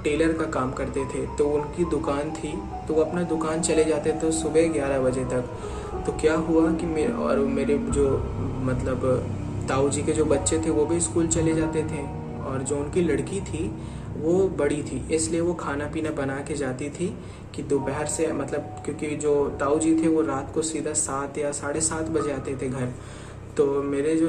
टेलर का काम करते थे, तो उनकी दुकान थी, तो वो अपना दुकान चले जाते थे सुबह 11 बजे तक। तो क्या हुआ कि मेरे जो मतलब ताऊ जी के जो बच्चे थे वो भी स्कूल चले जाते थे, और जो उनकी लड़की थी वो बड़ी थी, इसलिए वो खाना पीना बना के जाती थी कि दोपहर से मतलब, क्योंकि जो ताऊ जी थे वो रात को सीधा 7 या 7:30 बजे आते थे घर। तो मेरे जो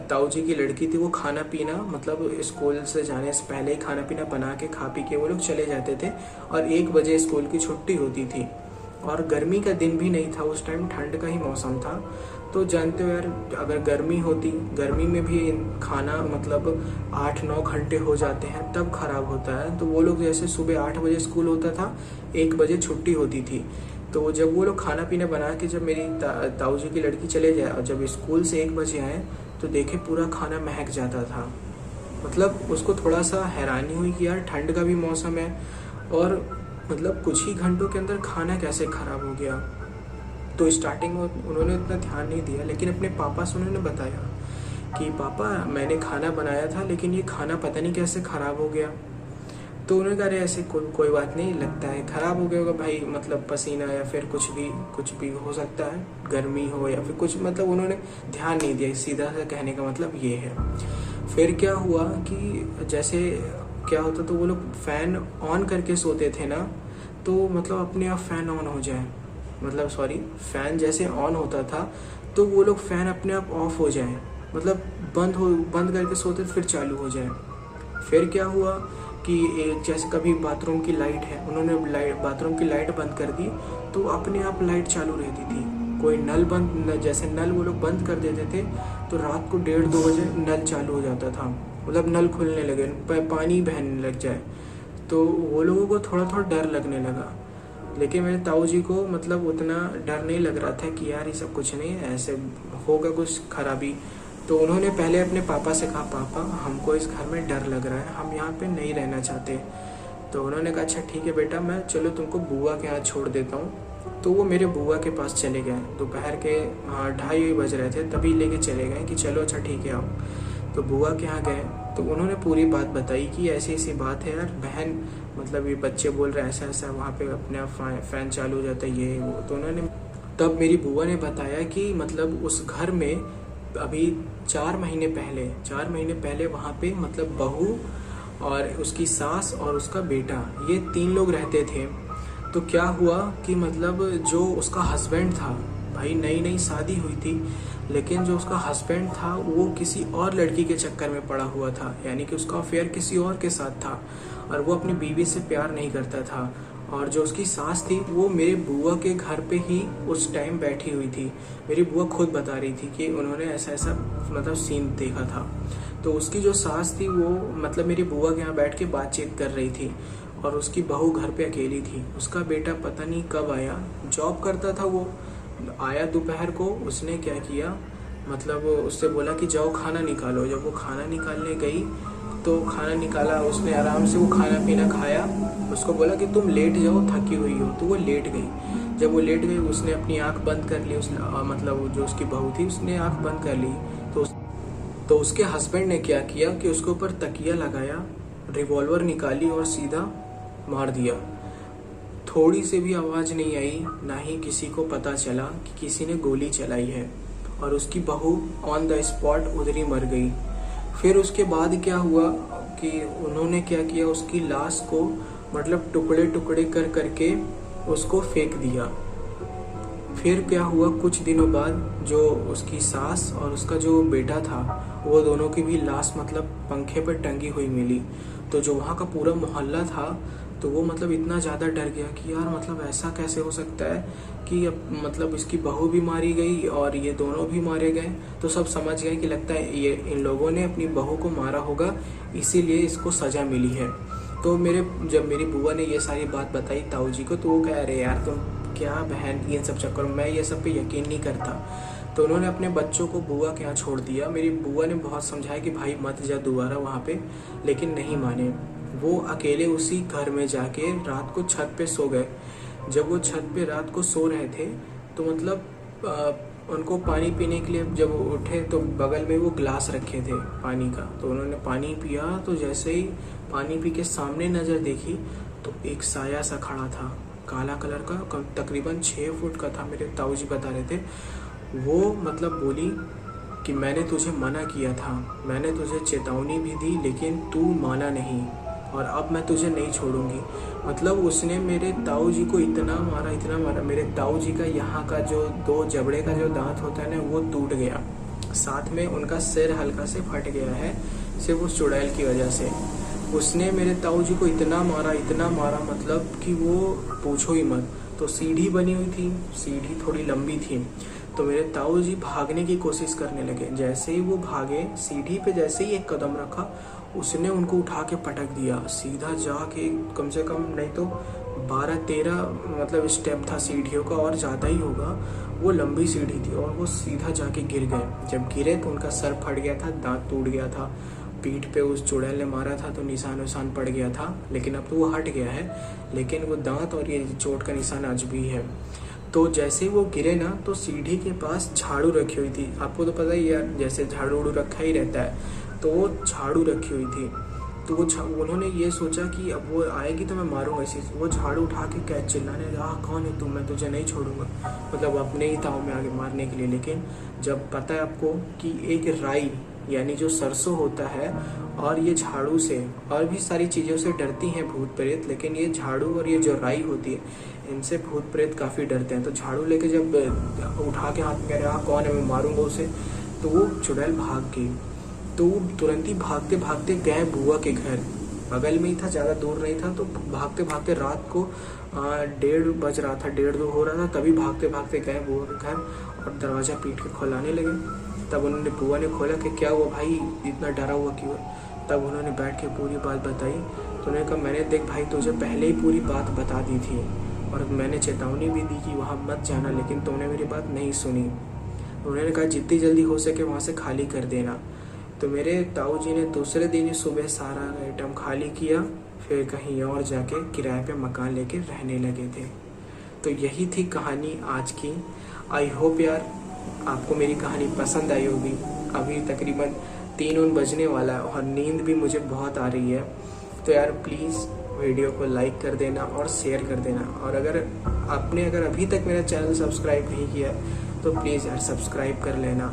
ताऊ जी की लड़की थी वो खाना पीना मतलब स्कूल से जाने से पहले ही खाना पीना बना के खा पी के वो लोग चले जाते थे, और 1 बजे स्कूल की छुट्टी होती थी। और गर्मी का दिन भी नहीं था उस टाइम, ठंड का ही मौसम था। तो जानते हो यार, अगर गर्मी होती, गर्मी में भी खाना मतलब 8-9 घंटे हो जाते हैं तब खराब होता है। तो वो लोग जैसे सुबह 8 बजे स्कूल होता था, 1 बजे छुट्टी होती थी, तो जब वो लोग खाना पीना बना के जब मेरी ताऊ जी की लड़की चले जाए और जब स्कूल से 1 बजे आए तो देखे पूरा खाना महक जाता था। मतलब उसको थोड़ा सा हैरानी हुई कि यार ठंड का भी मौसम है और मतलब कुछ ही घंटों के अंदर खाना कैसे ख़राब हो गया। तो स्टार्टिंग में उन्होंने उतना ध्यान नहीं दिया, लेकिन अपने पापा से उन्होंने बताया कि पापा मैंने खाना बनाया था लेकिन ये खाना पता नहीं कैसे ख़राब हो गया। तो उन्होंने कहा अरे ऐसे कोई बात नहीं, लगता है ख़राब हो गया होगा भाई, मतलब पसीना या फिर कुछ भी हो सकता है, गर्मी हो या फिर कुछ, मतलब उन्होंने ध्यान नहीं दिया। सीधा सा कहने का मतलब ये है। फिर क्या हुआ कि जैसे क्या होता तो वो लोग फ़ैन ऑन करके सोते थे ना, तो मतलब अपने आप फ़ैन ऑन हो जाए, मतलब सॉरी फ़ैन जैसे ऑन होता था तो वो लोग फ़ैन अपने आप ऑफ हो जाए, मतलब बंद करके सोते फिर चालू हो जाए। फिर क्या हुआ कि जैसे कभी बाथरूम की लाइट है, उन्होंने बाथरूम की लाइट बंद कर दी तो अपने आप लाइट चालू रहती थी। कोई जैसे नल वो लोग बंद कर देते थे तो रात को 1:30-2 बजे नल चालू हो जाता था, मतलब नल खुलने लगे, पानी बहने लग जाए। तो वो लोगों को थोड़ा थोड़ा डर लगने लगा, लेकिन मेरे ताऊ जी को मतलब उतना डर नहीं लग रहा था कि यार ये सब कुछ नहीं है, ऐसे होगा कुछ खराबी। तो उन्होंने पहले अपने पापा से कहा पापा हमको इस घर में डर लग रहा है, हम यहाँ पे नहीं रहना चाहते। तो उन्होंने कहा अच्छा ठीक है बेटा, मैं चलो तुमको बुआ के यहाँ छोड़ देता हूँ। तो वो मेरे बुआ के पास चले गए, दोपहर के 2:30 बज रहे थे, तभी लेके चले गए कि चलो अच्छा ठीक है आओ। तो बुआ के यहाँ गए तो उन्होंने पूरी बात बताई कि ऐसी ऐसी बात है यार बहन, मतलब ये बच्चे बोल रहे हैं ऐसा ऐसा, वहाँ पे अपने आप फ़ैन चालू हो जाता है ये वो। तो उन्होंने तब मेरी बुआ ने बताया कि मतलब उस घर में अभी 4 महीने पहले वहाँ पे मतलब बहू और उसकी सास और उसका बेटा, ये 3 लोग रहते थे। तो क्या हुआ कि मतलब जो उसका हस्बैंड था, भाई नई नई शादी हुई थी, लेकिन जो उसका हस्बैंड था वो किसी और लड़की के चक्कर में पड़ा हुआ था, यानी कि उसका अफेयर किसी और के साथ था और वो अपनी बीवी से प्यार नहीं करता था। और जो उसकी सास थी वो मेरे बुआ के घर पे ही उस टाइम बैठी हुई थी। मेरी बुआ खुद बता रही थी कि उन्होंने ऐसा ऐसा मतलब सीन देखा था। तो उसकी जो सास थी वो मतलब मेरी बुआ के यहाँ बैठ के बातचीत कर रही थी और उसकी बहू घर पे अकेली थी। उसका बेटा पता नहीं कब आया, जॉब करता था वो, आया दोपहर को। उसने क्या किया, मतलब उससे बोला कि जाओ खाना निकालो। जब वो खाना निकालने गई तो खाना निकाला उसने, आराम से वो खाना पीना खाया। उसको बोला कि तुम लेट जाओ, थकी हुई हो, तो वो लेट गई। जब वो लेट गई उसने अपनी आंख बंद कर ली, मतलब जो उसकी बहू थी उसने आंख बंद कर ली। तो उसके हस्बैंड ने क्या किया कि उसके ऊपर तकिया लगाया, रिवॉल्वर निकाली और सीधा मार दिया। थोड़ी से भी आवाज़ नहीं आई, ना ही किसी को पता चला कि किसी ने गोली चलाई है, और उसकी बहू ऑन द स्पॉट उधर ही मर गई। फिर उसके बाद क्या हुआ कि उन्होंने क्या किया, उसकी लाश को मतलब टुकड़े टुकड़े कर करके उसको फेंक दिया। फिर क्या हुआ, कुछ दिनों बाद जो उसकी सास और उसका जो बेटा था वो दोनों की भी लाश मतलब पंखे पर टंगी हुई मिली। तो जो वहाँ का पूरा मोहल्ला था तो वो मतलब इतना ज़्यादा डर गया कि यार मतलब ऐसा कैसे हो सकता है कि मतलब इसकी बहू भी मारी गई और ये दोनों भी मारे गए। तो सब समझ गए कि लगता है ये इन लोगों ने अपनी बहू को मारा होगा, इसीलिए इसको सज़ा मिली है। तो जब मेरी बुआ ने ये सारी बात बताई ताऊ जी को, तो वो कह रहे यार तुम क्या बहन, ये सब चक्कर में मैं ये सब पे यकीन नहीं करता। तो उन्होंने अपने बच्चों को बुआ के यहाँ छोड़ दिया। मेरी बुआ ने बहुत समझाया कि भाई मत जा दोबारा वहाँ पे, लेकिन नहीं माने। वो अकेले उसी घर में जाके रात को छत पे सो गए। जब वो छत पे रात को सो रहे थे तो मतलब उनको पानी पीने के लिए जब वो उठे तो बगल में वो ग्लास रखे थे पानी का, तो उन्होंने पानी पिया। तो जैसे ही पानी पी के सामने नज़र देखी तो एक साया सा खड़ा था, काला कलर का, तकरीबन 6 फुट का था। मेरे ताऊ जी बता रहे थे। वो मतलब बोली कि मैंने तुझे मना किया था, मैंने तुझे चेतावनी भी दी, लेकिन तू माना नहीं, और अब मैं तुझे नहीं छोड़ूंगी। मतलब उसने मेरे ताऊ जी को इतना मारा, मेरे ताऊ जी का यहाँ का जो 2 जबड़े का जो दांत होता है ना वो टूट गया, साथ में उनका सिर हल्का से फट गया है, सिर्फ उस चुड़ैल की वजह से। उसने मेरे ताऊ जी को इतना मारा मतलब कि वो पूछो ही मत। तो सीढ़ी बनी हुई थी, सीढ़ी थोड़ी लंबी थी, तो मेरे ताऊ जी भागने की कोशिश करने लगे। जैसे ही वो भागे, सीढ़ी पे जैसे ही एक कदम रखा, उसने उनको उठा के पटक दिया। सीधा जाके कम से कम नहीं तो 12-13 मतलब स्टेप था सीढ़ियों का, और ज़्यादा ही होगा। वो लंबी सीढ़ी थी और वो सीधा जाके गिर गए। जब गिरे तो उनका सर फट गया था, दांत टूट गया था, पीठ पे उस चुड़ैल ने मारा था तो निशान पड़ गया था, लेकिन अब तो वो हट गया है, लेकिन वो दांत और ये चोट का निशान आज भी है। तो जैसे ही वो गिरे ना, तो सीढ़ी के पास झाड़ू रखी हुई थी। आपको तो पता ही यार, जैसे झाड़ू रखा ही रहता है, तो वो झाड़ू रखी हुई थी। तो वो उन्होंने ये सोचा कि अब वो आएगी तो मैं मारूंगा इसी। वो झाड़ू उठा के क्या चिल्लाने लगा, कौन है तू, मैं तुझे नहीं छोड़ूंगा। मतलब अपने ही ताव में आगे मारने के लिए। लेकिन जब पता है आपको कि एक राई यानी जो सरसों होता है और ये झाड़ू से और भी सारी चीज़ों से डरती हैं भूत प्रेत, लेकिन ये झाड़ू और ये जो राई होती है इनसे भूत प्रेत काफ़ी डरते हैं। तो झाड़ू लेके जब उठा के हाथ में कह रहा कौन है, मैं मारूंगा उसे, तो वो चुड़ैल भाग गई। तो वो तुरंत ही भागते भागते गए बुआ के घर, बगल में ही था, ज़्यादा दूर नहीं था। तो भागते भागते रात को 1:30 बज रहा था, 1:30-2 हो रहा था, तभी भागते भागते गए बुआ के घर और दरवाज़ा पीट के खोलाने लगे। तब उन्होंने बुआ ने खोला कि क्या हुआ भाई, इतना डरा हुआ क्यों है। तब उन्होंने बैठ के पूरी बात बताई। तो उन्होंने कहा मैंने देख भाई तुझे पहले ही पूरी बात बता दी थी और मैंने चेतावनी भी दी कि वहाँ मत जाना, लेकिन तुमने मेरी बात नहीं सुनी। उन्होंने कहा जितनी जल्दी हो सके वहाँ से खाली कर देना। तो मेरे ताऊ जी ने दूसरे दिन ही सुबह सारा आइटम खाली किया, फिर कहीं और जाके किराए पे मकान लेके रहने लगे थे। तो यही थी कहानी आज की। आई होप यार आपको मेरी कहानी पसंद आई होगी। अभी तकरीबन 3 बजने वाला है और नींद भी मुझे बहुत आ रही है। तो यार प्लीज़ वीडियो को लाइक कर देना और शेयर कर देना, और अगर आपने अभी तक मेरा चैनल सब्सक्राइब नहीं किया तो प्लीज़ यार सब्सक्राइब कर लेना।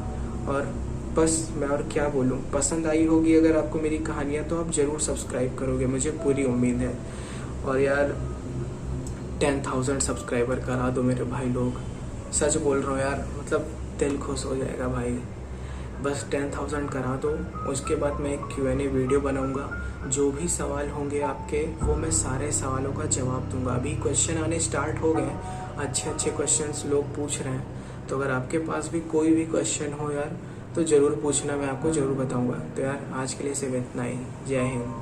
और बस मैं और क्या बोलूँ, पसंद आई होगी अगर आपको मेरी कहानियाँ तो आप ज़रूर सब्सक्राइब करोगे, मुझे पूरी उम्मीद है। और यार 10,000 सब्सक्राइबर करा दो मेरे भाई लोग, सच बोल रहा हूँ यार, मतलब दिल खुश हो जाएगा भाई। बस 10,000 करा दो, उसके बाद मैं एक Q&A वीडियो बनाऊंगा। जो भी सवाल होंगे आपके वो मैं सारे सवालों का जवाब दूंगा। अभी क्वेश्चन आने स्टार्ट हो गए, अच्छे क्वेश्चंस लोग पूछ रहे हैं। तो अगर आपके पास भी कोई भी क्वेश्चन हो यार तो ज़रूर पूछना, मैं आपको ज़रूर बताऊंगा। तो यार आज के लिए सिर्फ इतना ही। जय हिंद।